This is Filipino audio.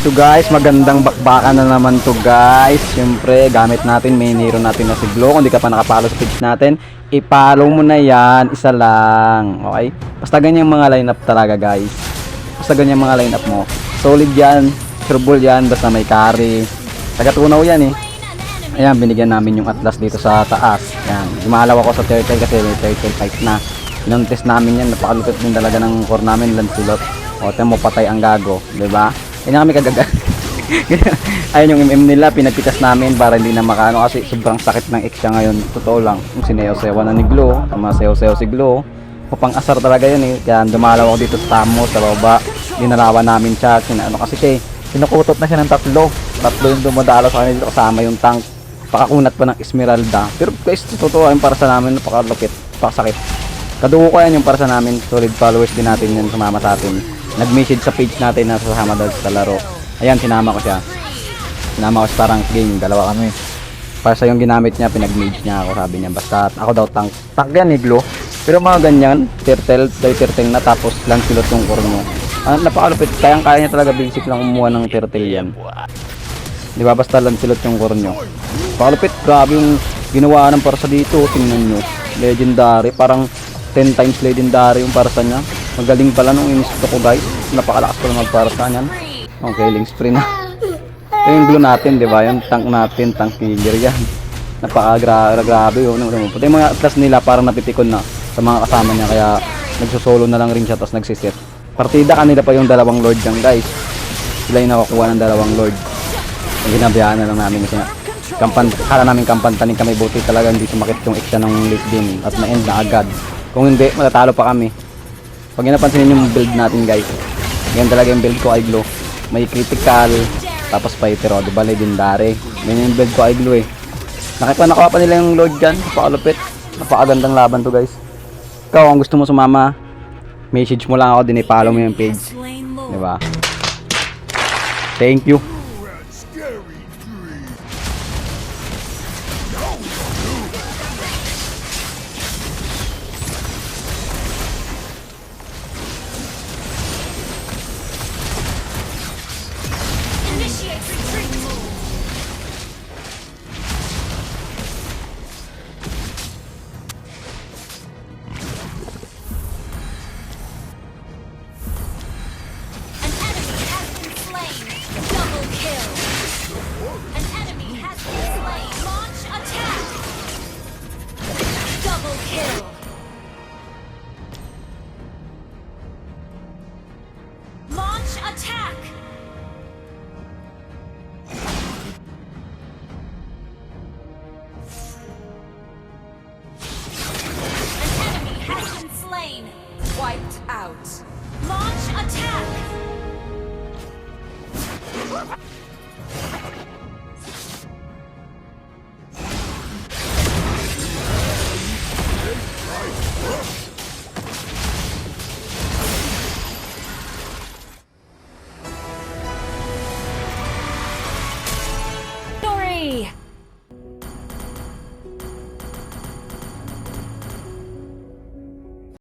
So guys, magandang bakbakan na naman to guys. Siyempre, gamit natin, main hero natin na si Glo. Kung di ka pa nakapalo sa page natin, i-follow mo na yan. Isa lang. Okay? Basta ganyan mga lineup talaga guys. Basta ganyan mga lineup mo. Solid yan. Sureball yan. Basta may carry. Taga-tunaw yan eh. Ayan, binigyan namin yung Atlas dito sa taas. Ayan. Lumalaw ako sa turtle kasi may turtle fight na. Inuntis namin yan. Napakalupit din talaga ng core namin. Lancelot. O, mo patay ang gago. Diba? Hindi na kami kagaga. Ayun yung MM nila. Pinagpitas namin para hindi na makano. Kasi sobrang sakit ng X siya ngayon. Totoo lang. Yung sineyo-sewa na ni Glo. Masayaw-sayaw si Glo. Kapang asar talaga yun eh. Kaya dumalaw ako dito sa Tamo. Sa baba. Dinalawan namin siya. Ano kasi siya eh. Sinukutot na siya ng tatlo. Tatlo yung dumadalo sa kanila. Kasama yung tank. Pakakunat pa ng Esmeralda. Pero guys, totoo yung para sa namin. Napakalupit. Napakasakit. Kadugo ko yan yung para sa namin. Solid followers din natin yan. Sumama sa atin. Nag-message sa page natin na sasama daw sa laro. Ayan, sinama ko siya. Sinama ko sa parang game. Dalawa kami. Para sa yung ginamit niya, pinag-mage niya ako. Sabi niya, basta ako daw tank. Tank yan, Glo. Pero mga ganyan, turtle na tapos Lancelot yung core mo. Napakalupit. Kayang-kaya niya talaga basic lang kumuha ng turtle yan. Di ba? Basta Lancelot yung core nyo. Napakalupit. Grabe yung ginawa ng parsa dito. Tingnan nyo. Legendary. Parang 10 times legendary yung parsa niya. Magaling pala nung inisto ko guys. Napakalakas pala magparsa niyan. Okay, killing spree na. Ito yung Glo natin, di ba? Yung tank natin, tank killer yan. Napakagrabe yun. Pati yung mga Atlas nila parang napipikon na sa mga kasama niya. Kaya nagsusolo na lang rin siya tapos nagsiset. Partida kanila pa yung dalawang lord dyan guys. Sila yung nakakuha ng dalawang lord. Yung ginabayaan na lang namin kasi kala namin kampantanin kami, buti talaga hindi sumakit yung eksya ng late game at na-end na agad. Kung hindi, matatalo pa kami. Pag napansin yung build natin guys, yan talaga yung build ko ay Glo. May critical, tapos fighter o, diba legendary. Yan yung build ko ay Glo eh. Nakuha pa nila yung lord dyan, napakalupit. Napakagandang laban to guys. Ikaw, kung gusto mo sumama, message mo lang ako, din i-follow mo yung page. Diba? Thank you. Attack! An enemy has been slain! Wiped out! Launch attack!